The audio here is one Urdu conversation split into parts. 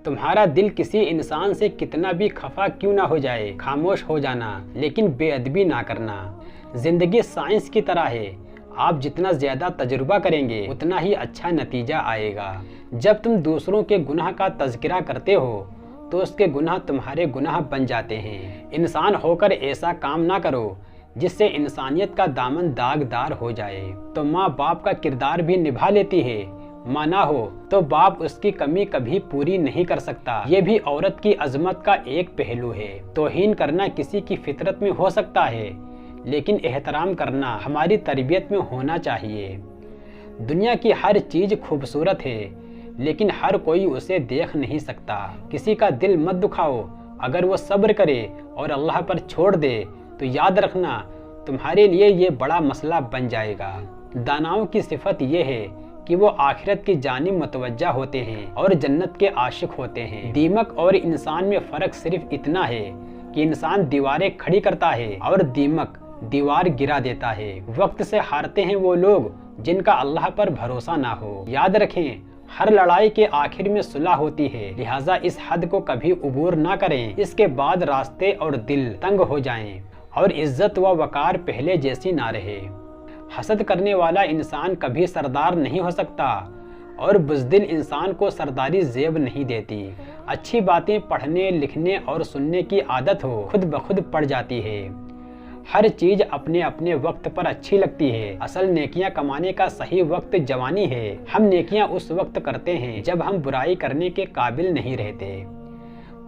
تمہارا دل کسی انسان سے کتنا بھی خفا کیوں نہ ہو جائے، خاموش ہو جانا لیکن بے ادبی نہ کرنا۔ زندگی سائنس کی طرح ہے، آپ جتنا زیادہ تجربہ کریں گے اتنا ہی اچھا نتیجہ آئے گا۔ جب تم دوسروں کے گناہ کا تذکرہ کرتے ہو تو اس کے گناہ تمہارے گناہ بن جاتے ہیں۔ انسان ہو کر ایسا کام نہ کرو جس سے انسانیت کا دامن داغدار ہو جائے۔ تو ماں باپ کا کردار بھی نبھا لیتی ہے، ماں نہ ہو تو باپ اس کی کمی کبھی پوری نہیں کر سکتا۔ یہ بھی عورت کی عظمت کا ایک پہلو ہے۔ توہین کرنا کسی کی فطرت میں ہو سکتا ہے، لیکن احترام کرنا ہماری تربیت میں ہونا چاہیے۔ دنیا کی ہر چیز خوبصورت ہے، لیکن ہر کوئی اسے دیکھ نہیں سکتا۔ کسی کا دل مت دکھاؤ، اگر وہ صبر کرے اور اللہ پر چھوڑ دے تو یاد رکھنا تمہارے لیے یہ بڑا مسئلہ بن جائے گا۔ داناؤں کی صفت یہ ہے کہ وہ آخرت کی جانب متوجہ ہوتے ہیں اور جنت کے عاشق ہوتے ہیں۔ دیمک اور انسان میں فرق صرف اتنا ہے کہ انسان دیواریں کھڑی کرتا ہے اور دیمک دیوار گرا دیتا ہے۔ وقت سے ہارتے ہیں وہ لوگ جن کا اللہ پر بھروسہ نہ ہو۔ یاد رکھیں، ہر لڑائی کے آخر میں صلح ہوتی ہے، لہٰذا اس حد کو کبھی عبور نہ کریں، اس کے بعد راستے اور دل تنگ ہو جائیں اور عزت و وقار پہلے جیسی نہ رہے۔ حسد کرنے والا انسان کبھی سردار نہیں ہو سکتا اور بزدل انسان کو سرداری زیب نہیں دیتی۔ اچھی باتیں پڑھنے، لکھنے اور سننے کی عادت ہو خود بخود پڑ جاتی ہے۔ ہر چیز اپنے اپنے وقت پر اچھی لگتی ہے۔ اصل نیکیاں کمانے کا صحیح وقت جوانی ہے۔ ہم نیکیاں اس وقت کرتے ہیں جب ہم برائی کرنے کے قابل نہیں رہتے۔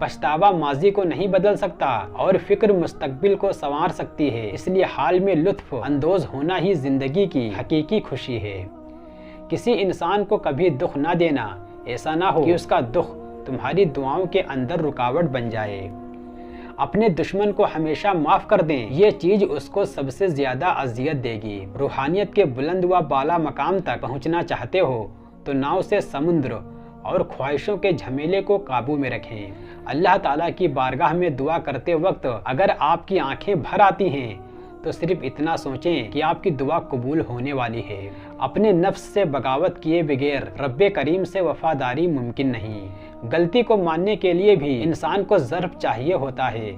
پچھتاوا ماضی کو نہیں بدل سکتا اور فکر مستقبل کو سنوار سکتی ہے، اس لیے حال میں لطف اندوز ہونا ہی زندگی کی حقیقی خوشی ہے۔ کسی انسان کو کبھی دکھ نہ دینا، ایسا نہ ہو کہ اس کا دکھ تمہاری دعاؤں کے اندر رکاوٹ بن جائے۔ اپنے دشمن کو ہمیشہ معاف کر دیں، یہ چیز اس کو سب سے زیادہ اذیت دے گی۔ روحانیت کے بلند و بالا مقام تک پہنچنا چاہتے ہو تو ناؤ سے سمندر اور خواہشوں کے جھمیلے کو قابو میں رکھیں۔ اللہ تعالیٰ کی بارگاہ میں دعا کرتے وقت اگر آپ کی آنکھیں بھر آتی ہیں تو صرف اتنا سوچیں کہ آپ کی دعا قبول ہونے والی ہے۔ اپنے نفس سے بغاوت کیے بغیر رب کریم سے وفاداری ممکن نہیں۔ غلطی کو ماننے کے لیے بھی انسان کو ضرب چاہیے ہوتا ہے،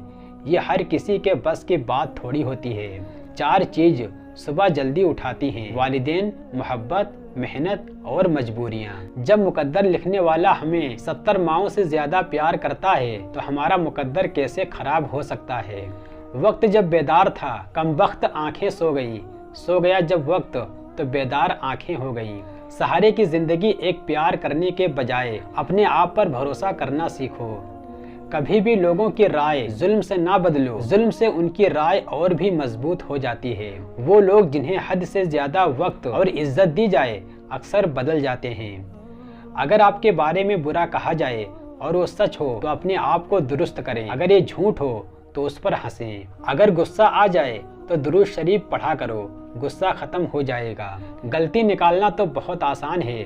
یہ ہر کسی کے بس کی بات تھوڑی ہوتی ہے۔ 4 چیز صبح جلدی اٹھاتی ہیں: والدین، محبت، محنت اور مجبوریاں۔ جب مقدر لکھنے والا ہمیں 70 ماؤں سے زیادہ پیار کرتا ہے تو ہمارا مقدر کیسے خراب ہو سکتا ہے؟ وقت جب بیدار تھا کم وقت آنکھیں سو گیا جب وقت تو بیدار آنکھیں ہو گئیں۔ سہارے کی زندگی ایک پیار کرنے کے بجائے اپنے آپ پر بھروسہ کرنا سیکھو۔ کبھی بھی لوگوں کی رائے ظلم سے نہ بدلو، ظلم سے ان کی رائے اور بھی مضبوط ہو جاتی ہے۔ وہ لوگ جنہیں حد سے زیادہ وقت اور عزت دی جائے اکثر بدل جاتے ہیں۔ اگر آپ کے بارے میں برا کہا جائے اور وہ سچ ہو تو اپنے آپ کو درست کریں، اگر یہ جھوٹ ہو تو اس پر ہنسیں۔ اگر غصہ آ جائے تو درود شریف پڑھا کرو، غصہ ختم ہو جائے گا۔ غلطی نکالنا تو بہت آسان ہے،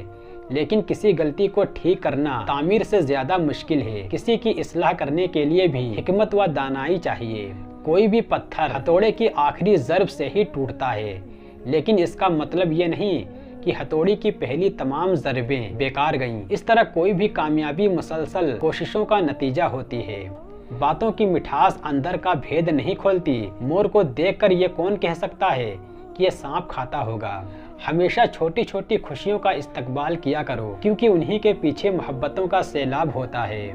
لیکن کسی غلطی کو ٹھیک کرنا تعمیر سے زیادہ مشکل ہے۔ کسی کی اصلاح کرنے کے لیے بھی حکمت و دانائی چاہیے۔ کوئی بھی پتھر ہتھوڑے کی آخری ضرب سے ہی ٹوٹتا ہے، لیکن اس کا مطلب یہ نہیں کہ ہتھوڑی کی پہلی تمام ضربیں بیکار گئیں۔ اس طرح کوئی بھی کامیابی مسلسل کوششوں کا نتیجہ ہوتی ہے۔ باتوں کی مٹھاس اندر کا بھید نہیں کھولتی۔ مور کو دیکھ کر یہ کون کہہ سکتا ہے کہ یہ سانپ کھاتا ہوگا؟ ہمیشہ چھوٹی چھوٹی خوشیوں کا استقبال کیا کرو، کیونکہ انہی کے پیچھے محبتوں کا سیلاب ہوتا ہے۔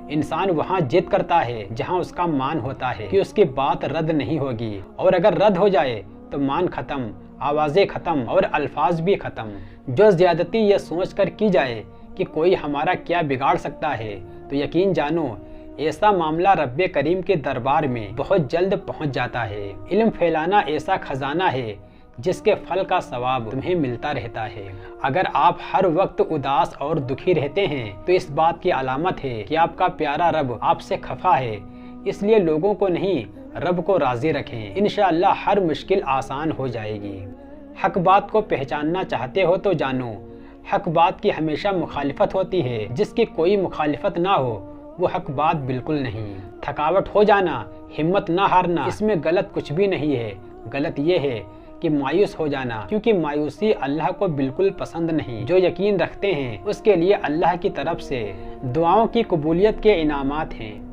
انسان وہاں ضد کرتا ہے جہاں اس کا مان ہوتا ہے کہ اس کی بات رد نہیں ہوگی، اور اگر رد ہو جائے تو مان ختم، آوازیں ختم اور الفاظ بھی ختم۔ جو زیادتی یہ سوچ کر کی جائے کہ کوئی ہمارا کیا بگاڑ سکتا ہے تو یقین جانو ایسا معاملہ رب کریم کے دربار میں بہت جلد پہنچ جاتا ہے۔ علم پھیلانا ایسا خزانہ ہے جس کے پھل کا ثواب تمہیں ملتا رہتا ہے۔ اگر آپ ہر وقت اداس اور دکھی رہتے ہیں تو اس بات کی علامت ہے کہ آپ کا پیارا رب آپ سے خفا ہے۔ اس لیے لوگوں کو نہیں، رب کو راضی رکھیں، انشاءاللہ ہر مشکل آسان ہو جائے گی۔ حق بات کو پہچاننا چاہتے ہو تو جانو، حق بات کی ہمیشہ مخالفت ہوتی ہے، جس کی کوئی مخالفت نہ ہو وہ حق بات بالکل نہیں۔ تھکاوٹ ہو جانا، ہمت نہ ہارنا، اس میں غلط کچھ بھی نہیں ہے۔ غلط یہ ہے کہ مایوس ہو جانا، کیونکہ مایوسی اللہ کو بالکل پسند نہیں۔ جو یقین رکھتے ہیں اس کے لیے اللہ کی طرف سے دعاؤں کی قبولیت کے انعامات ہیں۔